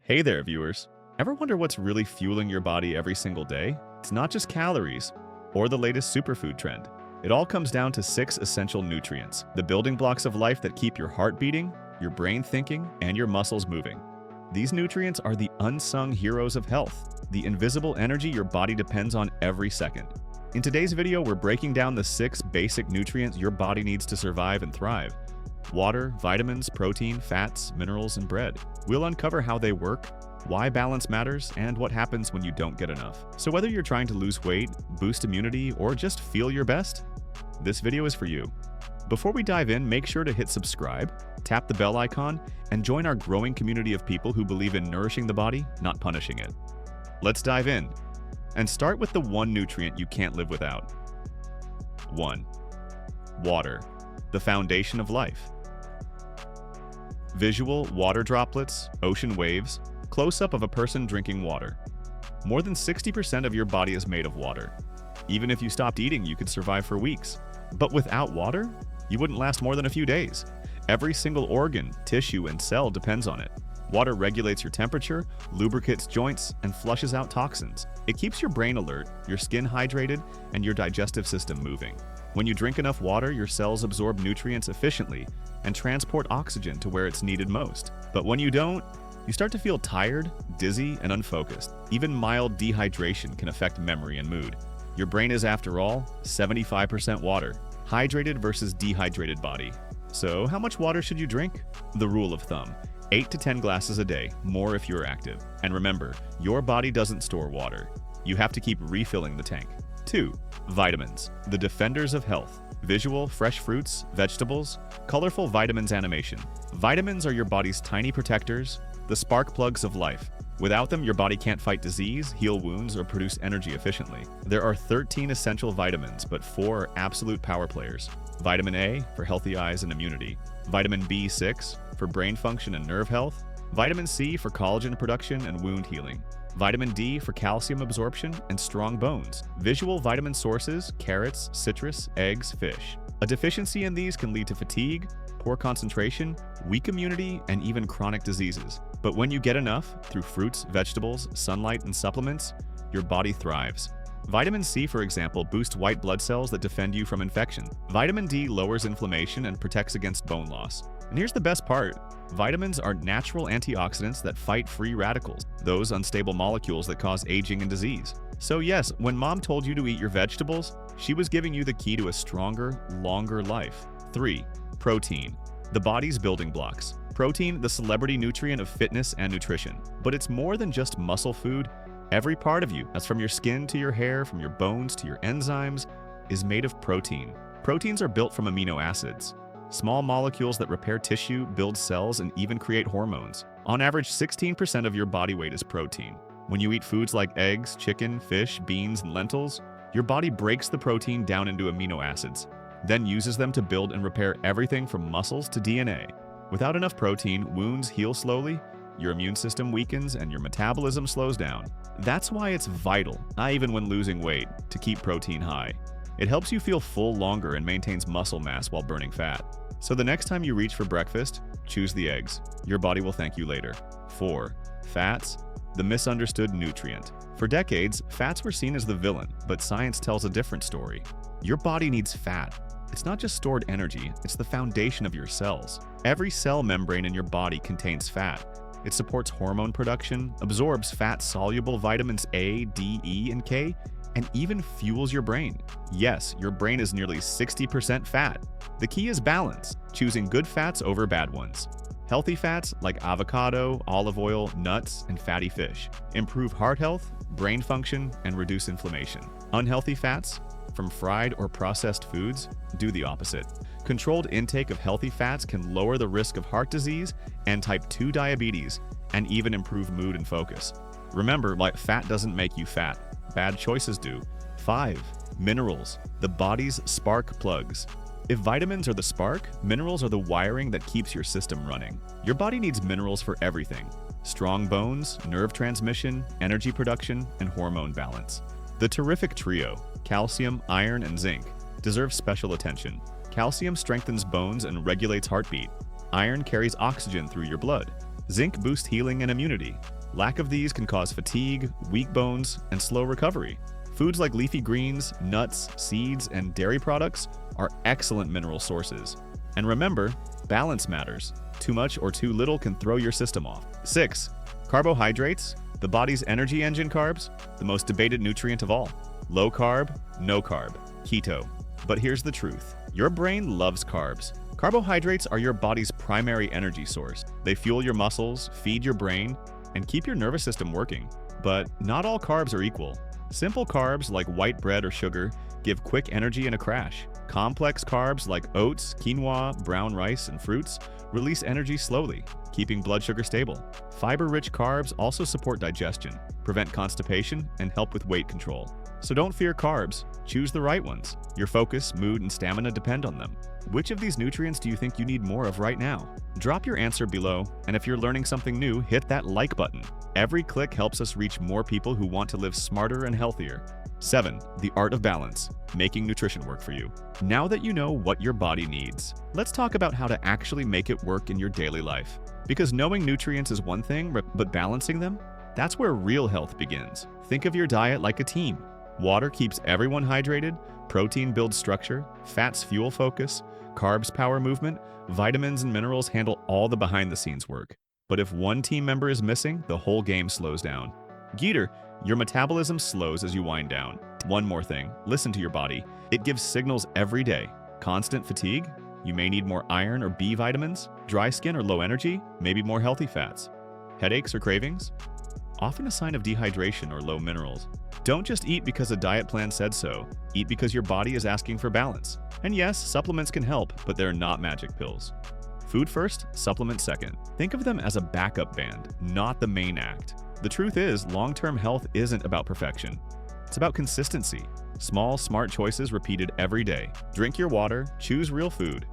Hey there, viewers. Ever wonder what's really fueling your body every single day? It's not just calories or the latest superfood trend. It all comes down to 6 essential nutrients, the building blocks of life that keep your heart beating, your brain thinking, and your muscles moving. These nutrients are the unsung heroes of health, the invisible energy your body depends on every second. In today's video, we're breaking down the 6 basic nutrients your body needs to survive and thrive. Water, vitamins, protein, fats, minerals, and bread. We'll uncover how they work, why balance matters, and what happens when you don't get enough. So whether you're trying to lose weight, boost immunity, or just feel your best, this video is for you. Before we dive in, make sure to hit subscribe, tap the bell icon, and join our growing community of people who believe in nourishing the body, not punishing it. Let's dive in, and start with the one nutrient you can't live without. 1. Water, the foundation of life. Visual water droplets, ocean waves, close-up of a person drinking water. More than 60% of your body is made of water. Even if you stopped eating, you could survive for weeks. But without water, you wouldn't last more than a few days. Every single organ, tissue, and cell depends on it. Water regulates your temperature, lubricates joints, and flushes out toxins. It keeps your brain alert, your skin hydrated, and your digestive system moving. When you drink enough water, your cells absorb nutrients efficiently and transport oxygen to where it's needed most. But when you don't, you start to feel tired, dizzy, and unfocused. Even mild dehydration can affect memory and mood. Your brain is, after all, 75% water. Hydrated versus dehydrated body. So, how much water should you drink? The rule of thumb: 8 to 10 glasses a day, more if you're active. And remember, your body doesn't store water. You have to keep refilling the tank. 2. Vitamins, the defenders of health. Visual, fresh fruits, vegetables, colorful vitamins animation. Vitamins are your body's tiny protectors, the spark plugs of life. Without them, your body can't fight disease, heal wounds, or produce energy efficiently. There are 13 essential vitamins, but 4 are absolute power players. Vitamin A for healthy eyes and immunity. Vitamin B6 for brain function and nerve health. Vitamin C for collagen production and wound healing. Vitamin D for calcium absorption and strong bones. Visual vitamin sources: carrots, citrus, eggs, fish. A deficiency in these can lead to fatigue, poor concentration, weak immunity, and even chronic diseases. But when you get enough, through fruits, vegetables, sunlight, and supplements, your body thrives. Vitamin C, for example, boosts white blood cells that defend you from infection. Vitamin D lowers inflammation and protects against bone loss. And here's the best part: vitamins are natural antioxidants that fight free radicals, those unstable molecules that cause aging and disease. So yes, when mom told you to eat your vegetables, she was giving you the key to a stronger, longer life. 3. Protein, the body's building blocks. Protein, the celebrity nutrient of fitness and nutrition. But it's more than just muscle food. Every part of you, that's from your skin to your hair, from your bones to your enzymes, is made of protein. Proteins are built from amino acids, small molecules that repair tissue, build cells, and even create hormones. On average, 16% of your body weight is protein. When you eat foods like eggs, chicken, fish, beans, and lentils, your body breaks the protein down into amino acids, then uses them to build and repair everything from muscles to DNA. Without enough protein, wounds heal slowly, your immune system weakens, and your metabolism slows down. That's why it's vital, even when losing weight, to keep protein high. It helps you feel full longer and maintains muscle mass while burning fat. So the next time you reach for breakfast, choose the eggs. Your body will thank you later. 4. Fats, the misunderstood nutrient. For decades, fats were seen as the villain, but science tells a different story. Your body needs fat. It's not just stored energy, it's the foundation of your cells. Every cell membrane in your body contains fat. It supports hormone production, absorbs fat-soluble vitamins A, D, E, and K, and even fuels your brain. Yes, your brain is nearly 60% fat. The key is balance, choosing good fats over bad ones. Healthy fats like avocado, olive oil, nuts, and fatty fish improve heart health, brain function, and reduce inflammation. Unhealthy fats, from fried or processed foods, do the opposite. Controlled intake of healthy fats can lower the risk of heart disease and type 2 diabetes, and even improve mood and focus. Remember, like, fat doesn't make you fat. Bad choices do. 5. Minerals, the body's spark plugs. If vitamins are the spark, minerals are the wiring that keeps your system running. Your body needs minerals for everything: strong bones, nerve transmission, energy production, and hormone balance. The terrific trio, calcium, iron, and zinc, deserves special attention. Calcium strengthens bones and regulates heartbeat. Iron carries oxygen through your blood. Zinc boosts healing and immunity. Lack of these can cause fatigue, weak bones, and slow recovery. Foods like leafy greens, nuts, seeds, and dairy products are excellent mineral sources. And remember, balance matters. Too much or too little can throw your system off. 6. Carbohydrates, the body's energy engine carbs, the most debated nutrient of all. Low carb, no carb, keto. But here's the truth. Your brain loves carbs. Carbohydrates are your body's primary energy source. They fuel your muscles, feed your brain, and keep your nervous system working. But not all carbs are equal. Simple carbs like white bread or sugar give quick energy in a crash. Complex carbs like oats, quinoa, brown rice, and fruits release energy slowly, keeping blood sugar stable. Fiber-rich carbs also support digestion, prevent constipation, and help with weight control. So don't fear carbs, choose the right ones. Your focus, mood, and stamina depend on them. Which of these nutrients do you think you need more of right now? Drop your answer below, and if you're learning something new, hit that like button. Every click helps us reach more people who want to live smarter and healthier. 7. The art of balance, making nutrition work for you. Now that you know what your body needs, let's talk about how to actually make it work in your daily life. Because knowing nutrients is one thing, but balancing them? That's where real health begins. Think of your diet like a team. Water keeps everyone hydrated, protein builds structure, fats fuel focus, carbs power movement, vitamins and minerals handle all the behind-the-scenes work. But if one team member is missing, the whole game slows down. Geeter, your metabolism slows as you wind down. One more thing, listen to your body. It gives signals every day. Constant fatigue? You may need more iron or B vitamins. Dry skin or low energy? Maybe more healthy fats. Headaches or cravings? Often a sign of dehydration or low minerals. Don't just eat because a diet plan said so. Eat because your body is asking for balance. And yes, supplements can help, but they're not magic pills. Food first, supplement second. Think of them as a backup band, not the main act. The truth is, long-term health isn't about perfection. It's about consistency. Small, smart choices repeated every day. Drink your water, choose real food,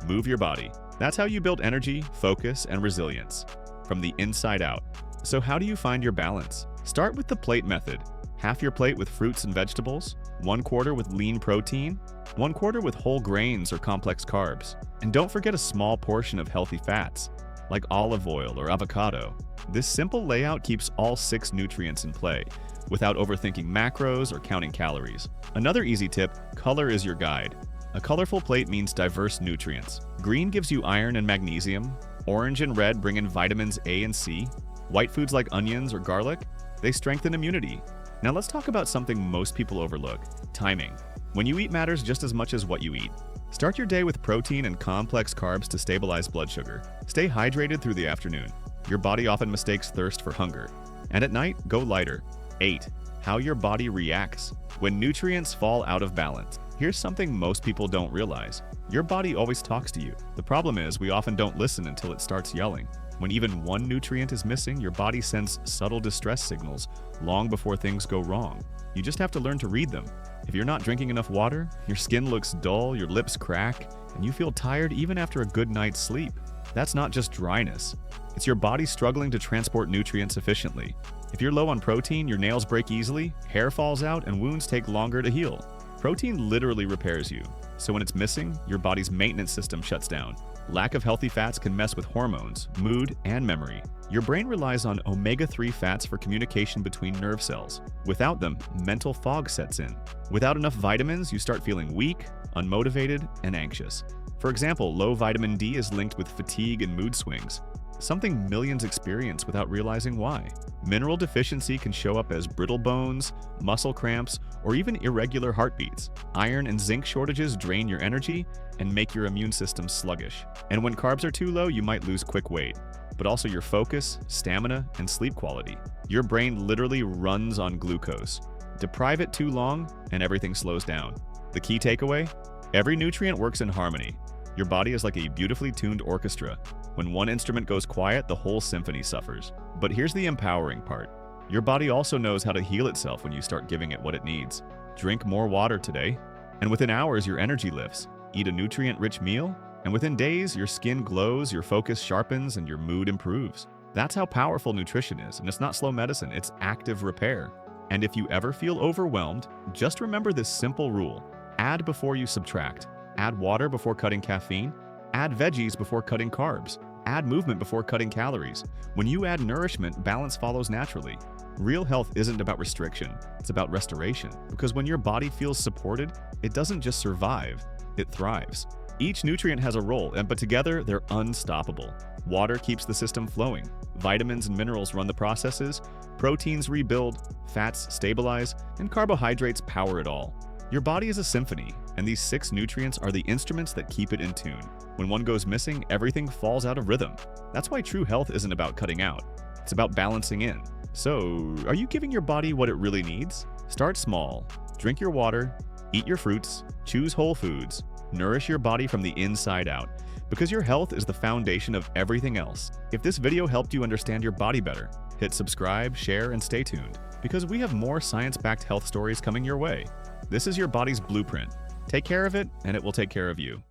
move your body. That's how you build energy, focus, and resilience from the inside out. So how do you find your balance? Start with the plate method. Half your plate with fruits and vegetables, 1/4 with lean protein, 1/4 with whole grains or complex carbs. And don't forget a small portion of healthy fats, like olive oil or avocado. This simple layout keeps all 6 nutrients in play, without overthinking macros or counting calories. Another easy tip, color is your guide. A colorful plate means diverse nutrients. Green gives you iron and magnesium. Orange and red bring in vitamins A and C. White foods like onions or garlic, they strengthen immunity. Now let's talk about something most people overlook, timing. When you eat matters just as much as what you eat. Start your day with protein and complex carbs to stabilize blood sugar. Stay hydrated through the afternoon. Your body often mistakes thirst for hunger. And at night, go lighter. 8. How your body reacts when nutrients fall out of balance. Here's something most people don't realize. Your body always talks to you. The problem is we often don't listen until it starts yelling. When even one nutrient is missing, your body sends subtle distress signals long before things go wrong. You just have to learn to read them. If you're not drinking enough water, your skin looks dull, your lips crack, and you feel tired even after a good night's sleep. That's not just dryness. It's your body struggling to transport nutrients efficiently. If you're low on protein, your nails break easily, hair falls out, and wounds take longer to heal. Protein literally repairs you. So when it's missing, your body's maintenance system shuts down. Lack of healthy fats can mess with hormones, mood, and memory. Your brain relies on omega-3 fats for communication between nerve cells. Without them, mental fog sets in. Without enough vitamins, you start feeling weak, unmotivated, and anxious. For example, low vitamin D is linked with fatigue and mood swings, something millions experience without realizing why. Mineral deficiency can show up as brittle bones, muscle cramps, or even irregular heartbeats. Iron and zinc shortages drain your energy and make your immune system sluggish. And when carbs are too low, you might lose quick weight, but also your focus, stamina, and sleep quality. Your brain literally runs on glucose. Deprive it too long, and everything slows down. The key takeaway? Every nutrient works in harmony. Your body is like a beautifully tuned orchestra. When one instrument goes quiet, the whole symphony suffers. But here's the empowering part. Your body also knows how to heal itself when you start giving it what it needs. Drink more water today, and within hours your energy lifts. Eat a nutrient-rich meal, and within days your skin glows, your focus sharpens, and your mood improves. That's how powerful nutrition is, and it's not slow medicine, it's active repair. And if you ever feel overwhelmed, just remember this simple rule. Add before you subtract. Add water before cutting caffeine. Add veggies before cutting carbs. Add movement before cutting calories. When you add nourishment, balance follows naturally. Real health isn't about restriction, it's about restoration. Because when your body feels supported, it doesn't just survive, it thrives. Each nutrient has a role, but together they're unstoppable. Water keeps the system flowing. Vitamins and minerals run the processes. Proteins rebuild, fats stabilize, and carbohydrates power it all. Your body is a symphony, and these 6 nutrients are the instruments that keep it in tune. When one goes missing, everything falls out of rhythm. That's why true health isn't about cutting out. It's about balancing in. So, are you giving your body what it really needs? Start small. Drink your water, eat your fruits, choose whole foods, nourish your body from the inside out. Because your health is the foundation of everything else. If this video helped you understand your body better, hit subscribe, share, and stay tuned. Because we have more science-backed health stories coming your way. This is your body's blueprint. Take care of it, and it will take care of you.